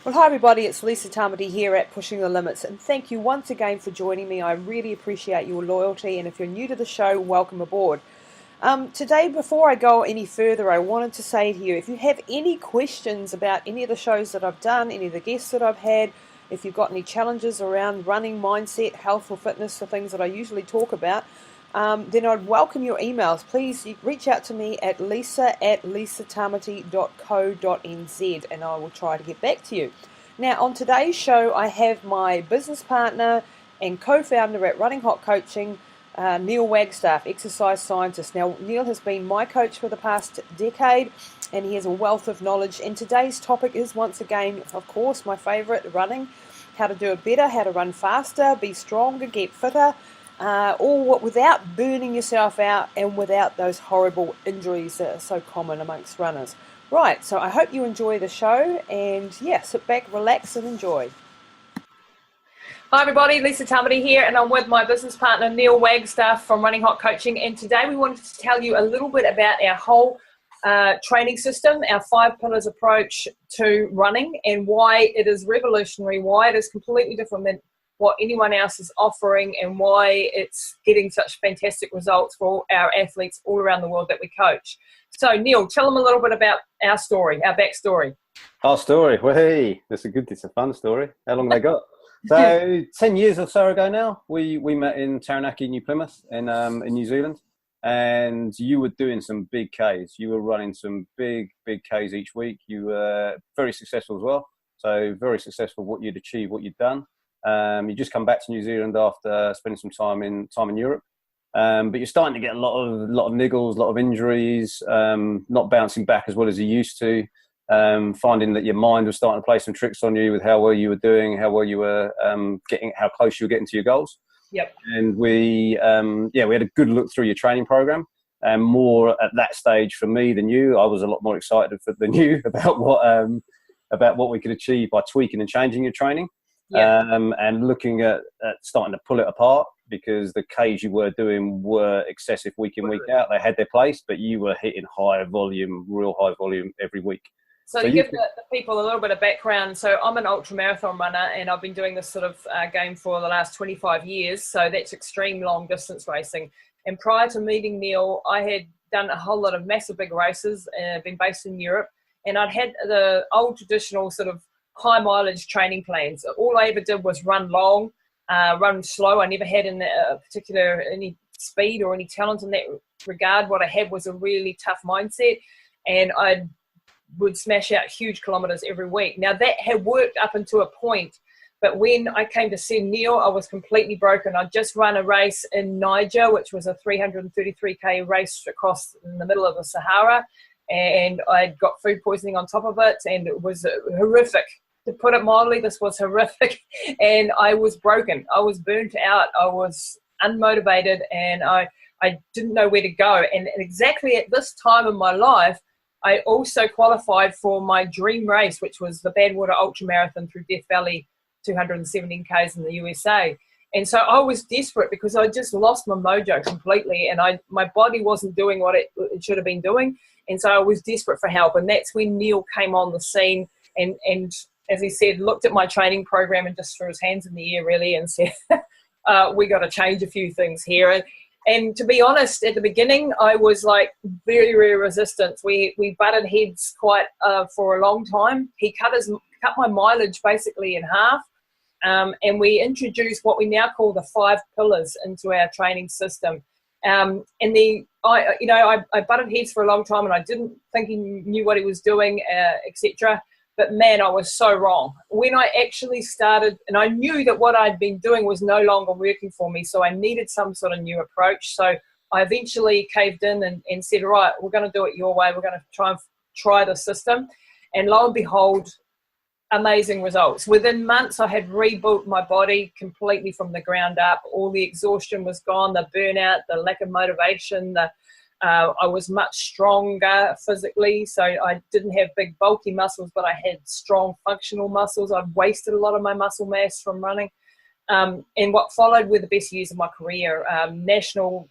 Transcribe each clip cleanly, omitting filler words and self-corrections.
Well, hi everybody, it's Lisa Tamati here at Pushing the Limits, and thank you once again for joining me. I really appreciate your loyalty, and if you're new to the show, welcome aboard. Today, before I go any further, I wanted to say to you, if you have any questions about any of the shows that I've done, any of the guests that I've had, if you've got any challenges around running, mindset, health or fitness, the things that I usually talk about, then I'd welcome your emails. Please reach out to me at lisa@lisatamati.co.nz and I will try to get back to you. Now, on today's show, I have my business partner and co-founder at Running Hot Coaching, Neil Wagstaff, exercise scientist. Now, Neil has been my coach for the past decade and he has a wealth of knowledge. And today's topic is, once again, of course, my favorite, running. How to do it better, how to run faster, be stronger, get fitter, all without burning yourself out and without those horrible injuries that are so common amongst runners. Right, so I hope you enjoy the show, and yeah, sit back, relax, and enjoy. Hi everybody, Lisa Tamati here, and I'm with my business partner Neil Wagstaff from Running Hot Coaching, and today we wanted to tell you a little bit about our whole training system, our 5 pillars approach to running, and why it is revolutionary, why it is completely different than what anyone else is offering, and why it's getting such fantastic results for our athletes all around the world that we coach. So Neil, tell them a little bit about our story, our backstory. Our story, well, hey, it's a fun story. How long they got? So 10 years or so ago now, we met in Taranaki, New Plymouth in New Zealand, and you were doing some big Ks. You were running some big Ks each week. You were very successful as well. So very successful what you'd achieved, what you'd done. You just come back to New Zealand after spending some time in Europe, but you're starting to get a lot of niggles, a lot of injuries, not bouncing back as well as you used to. Finding that your mind was starting to play some tricks on you with how well you were doing, how well you were how close you were getting to your goals. Yep. And we had a good look through your training program, and more at that stage for me than you. I was a lot more excited than you about what we could achieve by tweaking and changing your training. Yeah. And looking at starting to pull it apart, because the Ks you were doing were excessive week in, week out. They had their place, but you were hitting real high volume every week. So to give the people a little bit of background, so I'm an ultra marathon runner, and I've been doing this sort of game for the last 25 years. So that's extreme long distance racing. And prior to meeting Neil, I had done a whole lot of massive big races, been based in Europe, and I'd had the old traditional sort of high mileage training plans. All I ever did was run long, run slow. I never had any speed or any talent in that regard. What I had was a really tough mindset, and I would smash out huge kilometers every week. Now that had worked up until a point, but when I came to see Neil, I was completely broken. I'd just run a race in Niger, which was a 333k race across in the middle of the Sahara, and I'd got food poisoning on top of it, and it was horrific. To put it mildly, this was horrific, and I was broken. I was burnt out. I was unmotivated, and I didn't know where to go. And exactly at this time in my life, I also qualified for my dream race, which was the Badwater Ultra Marathon through Death Valley, 217 Ks in the USA. And so I was desperate because I just lost my mojo completely, and my body wasn't doing what it should have been doing. And so I was desperate for help. And that's when Neil came on the scene and as he said, looked at my training program and just threw his hands in the air really and said, we got to change a few things here. And to be honest, at the beginning, I was like very, very resistant. We butted heads quite for a long time. He cut my mileage basically in half. And we introduced what we now call the 5 pillars into our training system. I butted heads for a long time, and I didn't think he knew what he was doing, etc. But man, I was so wrong. When I actually started, and I knew that what I'd been doing was no longer working for me, so I needed some sort of new approach. So I eventually caved in and said, right, we're going to do it your way. We're going to try the system. And lo and behold, amazing results. Within months, I had rebuilt my body completely from the ground up. All the exhaustion was gone, the burnout, the lack of motivation, I was much stronger physically, so I didn't have big bulky muscles, but I had strong functional muscles. I'd wasted a lot of my muscle mass from running. And what followed were the best years of my career. National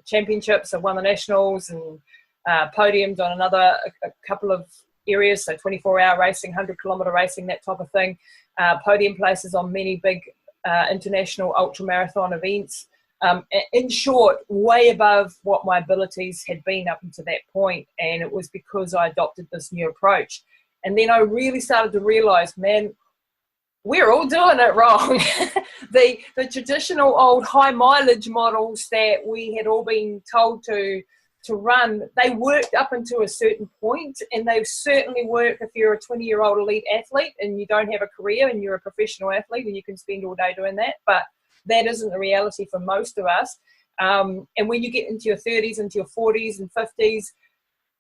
championships, I won the nationals and podiumed on a couple of areas, so 24-hour racing, 100-kilometre racing, that type of thing. Podium places on many big international ultramarathon events. In short, way above what my abilities had been up until that point, and it was because I adopted this new approach. And then I really started to realise, man, we're all doing it wrong. The traditional old high mileage models that we had all been told to run, they worked up until a certain point, and they certainly work if you're a 20-year-old elite athlete and you don't have a career and you're a professional athlete and you can spend all day doing that. But that isn't the reality for most of us. And when you get into your 30s, into your 40s and 50s,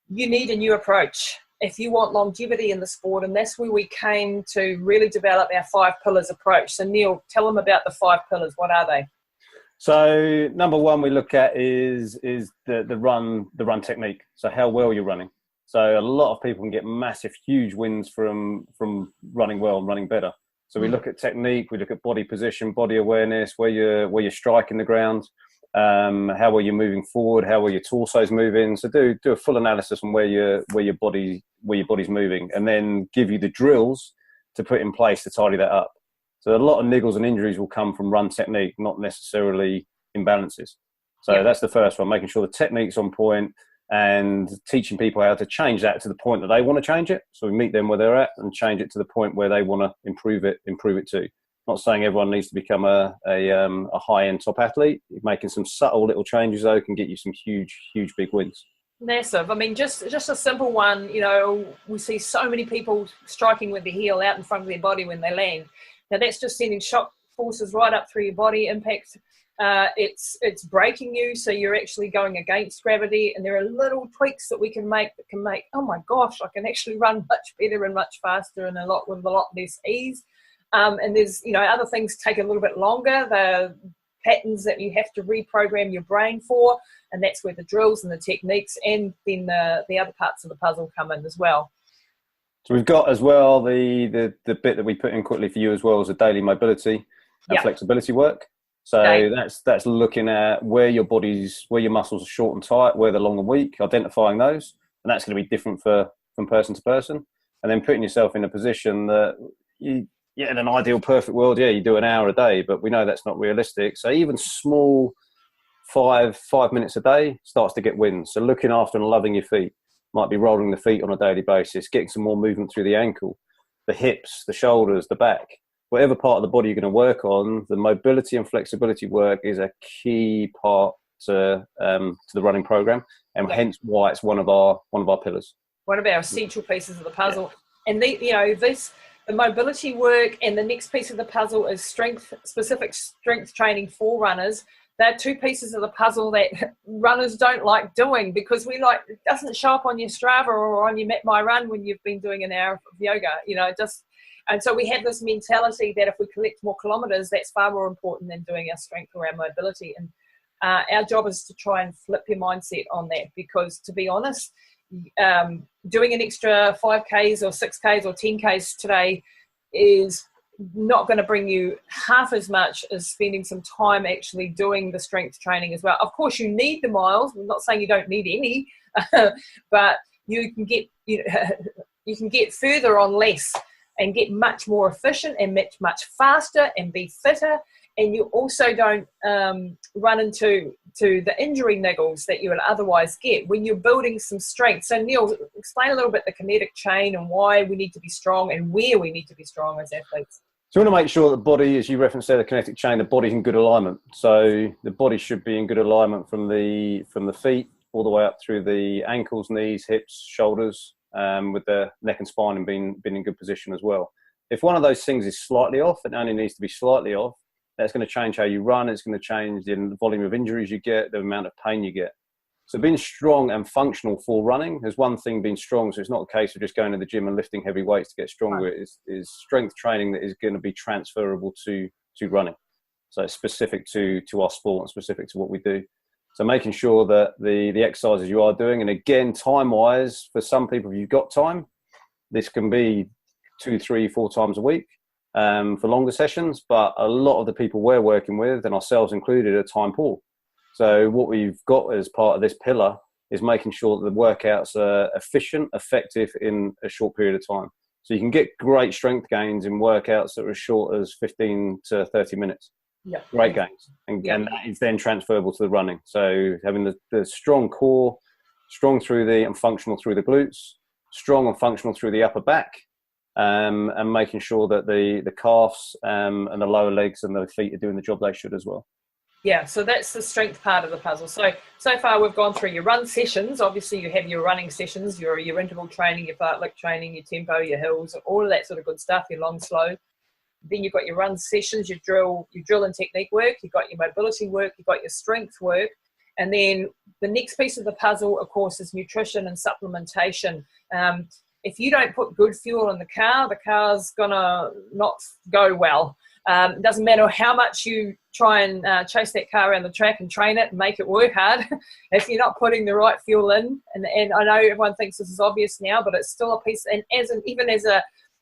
you need a new approach if you want longevity in the sport. And that's where we came to really develop our 5 pillars approach. So Neil, tell them about the 5 pillars. What are they? So number one we look at is the run technique. So how well you're running. So a lot of people can get massive, huge wins from running well and running better. So we look at technique, we look at body position, body awareness, where you're striking the ground, how well you're moving forward, how well your torso's moving. So do a full analysis on where your body's moving, and then give you the drills to put in place to tidy that up. So a lot of niggles and injuries will come from run technique, not necessarily imbalances. So that's the first one, making sure the technique's on point and teaching people how to change that to the point that they want to change it. So we meet them where they're at and change it to the point where they want to improve it too. Not saying everyone needs to become a high-end top athlete. Making some subtle little changes, though, can get you some huge big wins. Massive. I mean, just a simple one, you know, we see so many people striking with the heel out in front of their body when they land. Now, that's just sending shock forces right up through your body, impact. It's breaking you, so you're actually going against gravity, and there are little tweaks that we can make that can make, oh my gosh, I can actually run much better and much faster and with a lot less ease. And there's, you know, other things take a little bit longer, the patterns that you have to reprogram your brain for, and that's where the drills and the techniques and then the other parts of the puzzle come in as well. So we've got as well the bit that we put in quickly for you as well as the daily mobility and flexibility work. So that's looking at where your muscles are short and tight, where they're long and weak, identifying those, and that's going to be different from person to person. And then putting yourself in a position that in an ideal perfect world, you do an hour a day, but we know that's not realistic. So even small 5 minutes a day starts to get wins. So looking after and loving your feet, might be rolling the feet on a daily basis, getting some more movement through the ankle, the hips, the shoulders, the back. Whatever part of the body you're going to work on, the mobility and flexibility work is a key part to the running program, and hence why it's one of our pillars. One of our essential pieces of the puzzle. And the mobility work, and the next piece of the puzzle is specific strength training for runners. They're 2 pieces of the puzzle that runners don't like doing, because it doesn't show up on your Strava or on your Map My Run when you've been doing an hour of yoga, and so we have this mentality that if we collect more kilometres, that's far more important than doing our strength or our mobility. And our job is to try and flip your mindset on that, because to be honest, doing an extra 5Ks or 6Ks or 10Ks today is not going to bring you half as much as spending some time actually doing the strength training as well. Of course, you need the miles. We're not saying you don't need any, but you can get further on less and get much more efficient and much faster and be fitter. And you also don't run into the injury niggles that you would otherwise get when you're building some strength. So Neil, explain a little bit the kinetic chain and why we need to be strong and where we need to be strong as athletes. So we want to make sure that the body, as you referenced there, the kinetic chain, the body's in good alignment. So the body should be in good alignment from the feet all the way up through the ankles, knees, hips, shoulders, with the neck and spine and being in good position as well. If one of those things is slightly off, it only needs to be slightly off, that's going to change how you run. It's going to change the volume of injuries you get, the amount of pain you get. So being strong and functional for running is one thing, being strong. So it's not a case of just going to the gym and lifting heavy weights to get stronger. It is strength training that is going to be transferable to running. So it's specific to our sport and specific to what we do. So making sure that the exercises you are doing, and again, time-wise, for some people, if you've got time, this can be 2, 3, 4 times a week for longer sessions. But a lot of the people we're working with, and ourselves included, are time poor. So what we've got as part of this pillar is making sure that the workouts are efficient, effective in a short period of time. So you can get great strength gains in workouts that are as short as 15 to 30 minutes. Yeah. Great gains. And that is then transferable to the running. So having the strong core, strong through the and functional through the glutes, strong and functional through the upper back, and making sure that the calves and the lower legs and the feet are doing the job they should as well. Yeah, so that's the strength part of the puzzle. So far we've gone through your run sessions. Obviously you have your running sessions, your interval training, your fartlek training, your tempo, your hills, all of that sort of good stuff, your long, slow. Then you've got your run sessions, your drill and technique work, you've got your mobility work, you've got your strength work. And then the next piece of the puzzle, of course, is nutrition and supplementation. If you don't put good fuel in the car's going to not go well. It doesn't matter how much you try and chase that car around the track and train it and make it work hard. If you're not putting the right fuel in, and I know everyone thinks this is obvious now, but it's still a piece. And even as a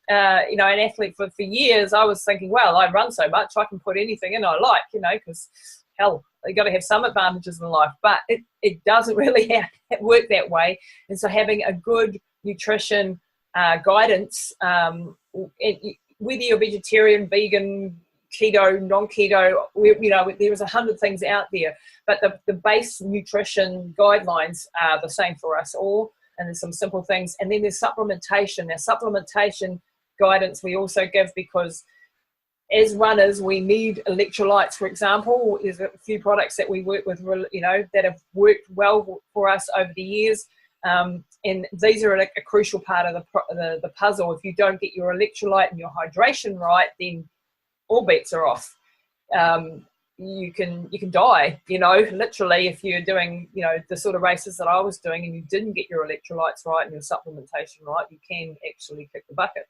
an athlete for years, I was thinking, well, I run so much, I can put anything in I like, because hell, you got to have some advantages in life, but it doesn't really work that way. And so having a good nutrition guidance, whether you're vegetarian, vegan, keto, non-keto, there's 100 things out there, but the base nutrition guidelines are the same for us all, and there's some simple things. And then there's supplementation. Now, supplementation guidance we also give because as runners, we need electrolytes, for example. There's a few products that we work with, that have worked well for us over the years. And these are a crucial part of the puzzle. If you don't get your electrolyte and your hydration right, then all bets are off. You can die, literally, if you're doing, the sort of races that I was doing and you didn't get your electrolytes right and your supplementation right, you can actually kick the bucket.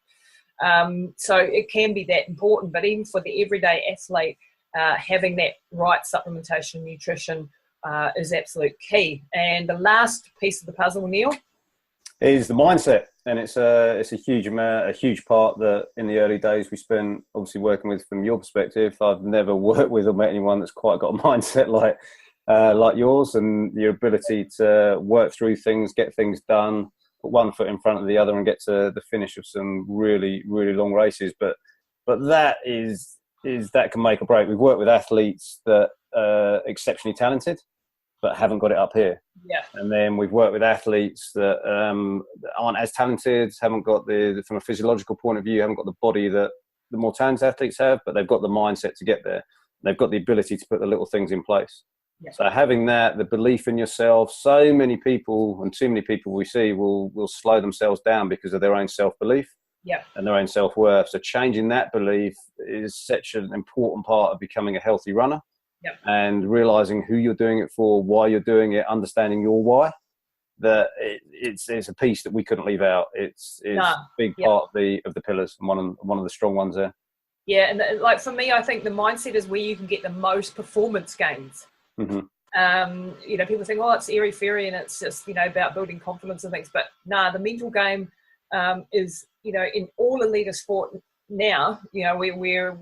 So it can be that important, but even for the everyday athlete, having that right supplementation, nutrition is absolute key. And the last piece of the puzzle, Neil, is the mindset, and it's a huge part that in the early days we spent obviously working with. From your perspective, I've never worked with or met anyone that's quite got a mindset like yours, and your ability to work through things, get things done, put one foot in front of the other, and get to the finish of some really, really long races. But that is that can make or break. We've worked with athletes that are exceptionally talented, but haven't got it up here. Yeah. And then we've worked with athletes that aren't as talented, haven't got from a physiological point of view, haven't got the body that the more talented athletes have, but they've got the mindset to get there. They've got the ability to put the little things in place. Yeah. So having that, the belief in yourself, so many people and too many people we see will slow themselves down because of their own self-belief. Yeah. And their own self-worth. So changing that belief is such an important part of becoming a healthy runner. Yep. And realizing who you're doing it for, why you're doing it, understanding your why. That it's a piece that we couldn't leave out. It's a big part of the pillars, and one of the strong ones there. Yeah, and like for me, I think the mindset is where you can get the most performance gains. Mm-hmm. People think, oh, it's airy fairy and it's just about building confidence and things, but the mental game is in all elite sport now. Where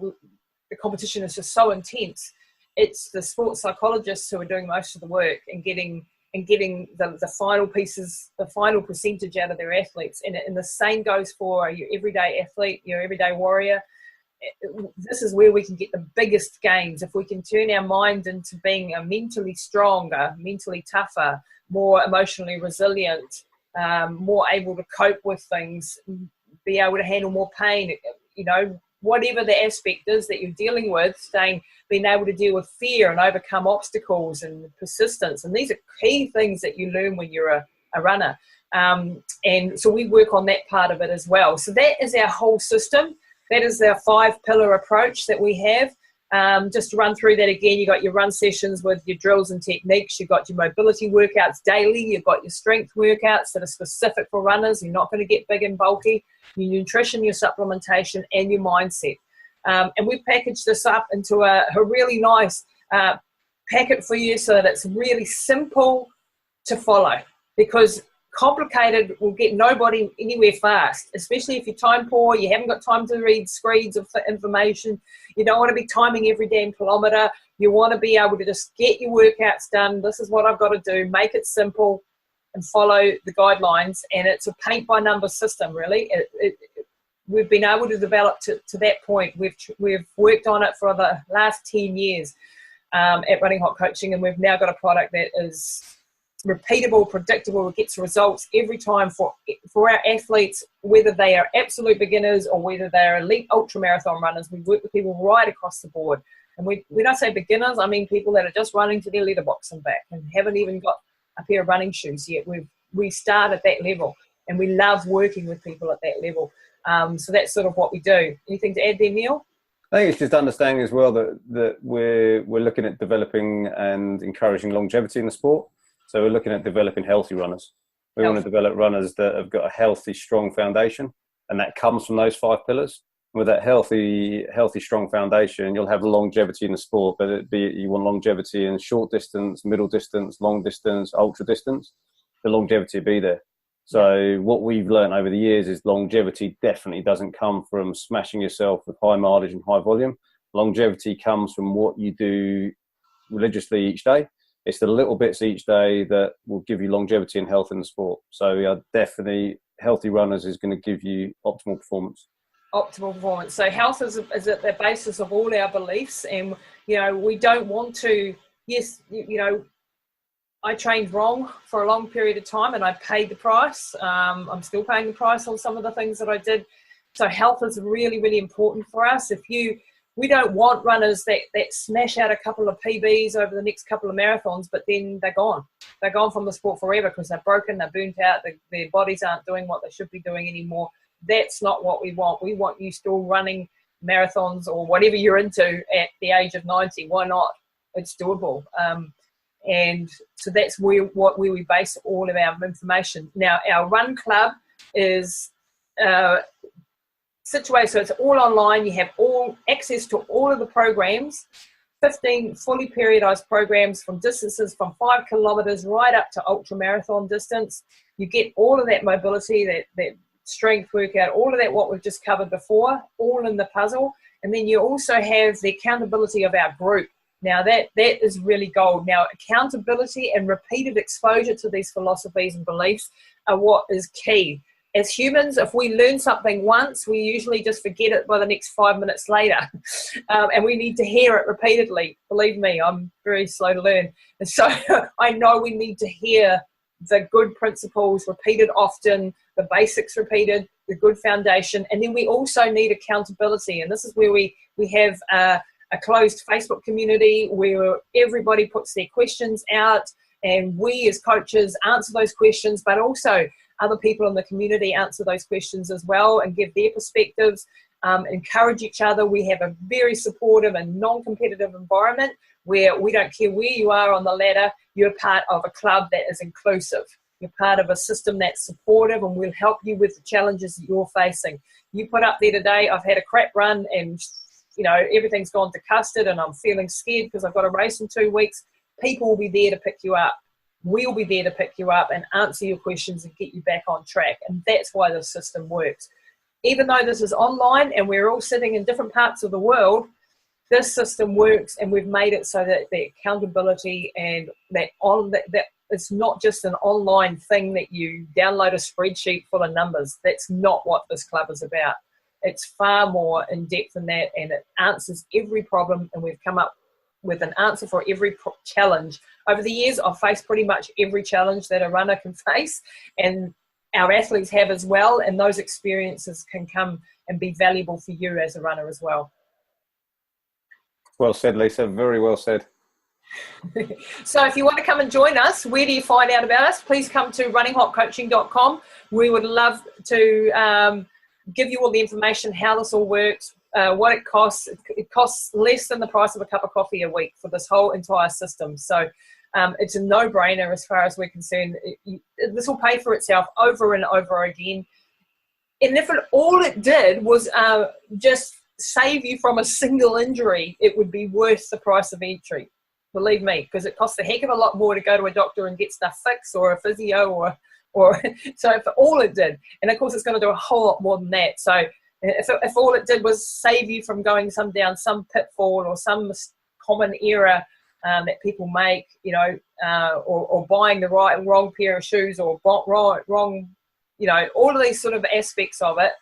the competition is just so intense. It's the sports psychologists who are doing most of the work and getting the final pieces, the final percentage out of their athletes. And the same goes for your everyday athlete, your everyday warrior. This is where we can get the biggest gains. If we can turn our mind into being a mentally stronger, mentally tougher, more emotionally resilient, more able to cope with things, be able to handle more pain, whatever the aspect is that you're dealing with, being able to deal with fear and overcome obstacles and persistence. And these are key things that you learn when you're a runner. And so we work on that part of it as well. So that is our whole system. That is our 5-pillar approach that we have. Just to run through that again, you've got your run sessions with your drills and techniques. You've got your mobility workouts daily. You've got your strength workouts that are specific for runners. You're not going to get big and bulky. Your nutrition, your supplementation, and your mindset. And we've packaged this up into a really nice packet for you so that it's really simple to follow, because complicated will get nobody anywhere fast, especially if you're time poor, you haven't got time to read screeds of information, you don't want to be timing every damn kilometre, you want to be able to just get your workouts done. This is what I've got to do, make it simple, and follow the guidelines. And it's a paint by number system, really. We've been able to develop to that point. We've worked on it for the last 10 years at Running Hot Coaching, and we've now got a product that is repeatable, predictable, it gets results every time for our athletes, whether they are absolute beginners or whether they're elite ultramarathon runners. We work with people right across the board. And when I say beginners, I mean people that are just running to their letterbox and back and haven't even got a pair of running shoes yet. We start at that level, and we love working with people at that level. So that's sort of what we do. Anything to add there, Neil? I think it's just understanding as well that we're looking at developing and encouraging longevity in the sport. So we're looking at developing healthy runners. We want to develop runners that have got a healthy, strong foundation, and that comes from those 5 pillars. And with that healthy, strong foundation, you'll have longevity in the sport, but you want longevity in short distance, middle distance, long distance, ultra distance. The longevity will be there. So what we've learned over the years is longevity definitely doesn't come from smashing yourself with high mileage and high volume. Longevity comes from what you do religiously each day. It's the little bits each day that will give you longevity and health in the sport. So definitely healthy runners is going to give you optimal performance. Optimal performance. So health is at the basis of all our beliefs. And, we don't want to, I trained wrong for a long period of time and I paid the price. I'm still paying the price on some of the things that I did. So health is really, really important for us. We don't want runners that smash out a couple of PBs over the next couple of marathons, but then they're gone. They're gone from the sport forever because they're broken, they're burnt out, their bodies aren't doing what they should be doing anymore. That's not what we want. We want you still running marathons or whatever you're into at the age of 90. Why not? It's doable. And so that's where we base all of our information. Now, our Run Club is situated, so it's all online. You have all access to all of the programs, 15 fully periodized programs from distances from 5 kilometers right up to ultra marathon distance. You get all of that mobility, that strength workout, all of that what we've just covered before, all in the puzzle. And then you also have the accountability of our group. Now that is really gold. Now accountability and repeated exposure to these philosophies and beliefs are what is key. As humans, if we learn something once, we usually just forget it by the next 5 minutes later. And we need to hear it repeatedly. Believe me, I'm very slow to learn. And so I know we need to hear the good principles repeated often, the basics repeated, the good foundation. And then we also need accountability. And this is where we have a closed Facebook community where everybody puts their questions out and we as coaches answer those questions, but also other people in the community answer those questions as well and give their perspectives, encourage each other. We have a very supportive and non-competitive environment where we don't care where you are on the ladder, you're part of a club that is inclusive. You're part of a system that's supportive and will help you with the challenges that you're facing. You put up there today, I've had a crap run and everything's gone to custard and I'm feeling scared because I've got a race in 2 weeks. People will be there to pick you up. We'll be there to pick you up and answer your questions and get you back on track. And that's why the system works. Even though this is online and we're all sitting in different parts of the world, this system works and we've made it so that the accountability and that it's not just an online thing that you download a spreadsheet full of numbers. That's not what this club is about. It's far more in depth than that, and it answers every problem, and we've come up with an answer for every challenge. Over the years, I've faced pretty much every challenge that a runner can face, and our athletes have as well, and those experiences can come and be valuable for you as a runner as well. Well said, Lisa. Very well said. So if you want to come and join us, where do you find out about us? Please come to runninghotcoaching.com. We would love to give you all the information, how this all works, what it costs. It costs less than the price of a cup of coffee a week for this whole entire system. So it's a no-brainer as far as we're concerned. This will pay for itself over and over again. And if all it did was just save you from a single injury, it would be worth the price of entry. Believe me, because it costs a heck of a lot more to go to a doctor and get stuff fixed, or a physio, or so if all it did, and of course it's going to do a whole lot more than that. So if all it did was save you from going down some pitfall or some common error that people make, or buying the wrong pair of shoes, or wrong, all of these sort of aspects of it,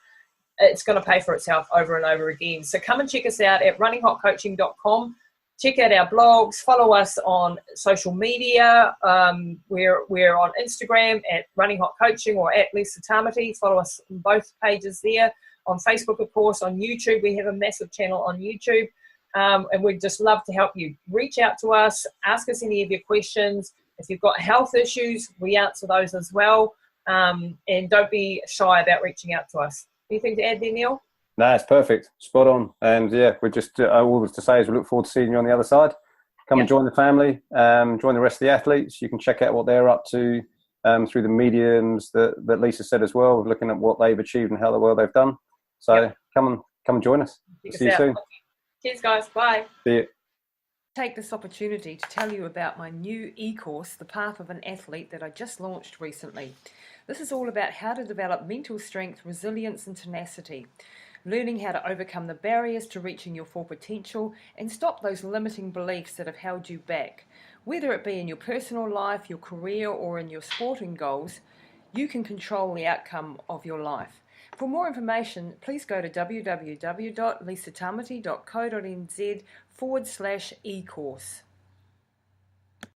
it's going to pay for itself over and over again. So come and check us out at runninghotcoaching.com. Check out our blogs, follow us on social media. We're on Instagram at Running Hot Coaching or at Lisa Tamati. Follow us on both pages there. On Facebook, of course, on YouTube. We have a massive channel on YouTube. And we'd just love to help you. Reach out to us, ask us any of your questions. If you've got health issues, we answer those as well. And don't be shy about reaching out to us. Anything to add there, Neil? No, it's perfect. Spot on. And yeah, we just, all to say is we look forward to seeing you on the other side. Come and join the family, join the rest of the athletes. You can check out what they're up to through the mediums that Lisa said as well, looking at what they've achieved and how well they've done. So come and join us. See you soon. Cheers, guys. Bye. See you. Take this opportunity to tell you about my new e-course, The Path of an Athlete, that I just launched recently. This is all about how to develop mental strength, resilience and tenacity, learning how to overcome the barriers to reaching your full potential and stop those limiting beliefs that have held you back. Whether it be in your personal life, your career or in your sporting goals, you can control the outcome of your life. For more information, please go to www.lisatamati.co.nz/e-course.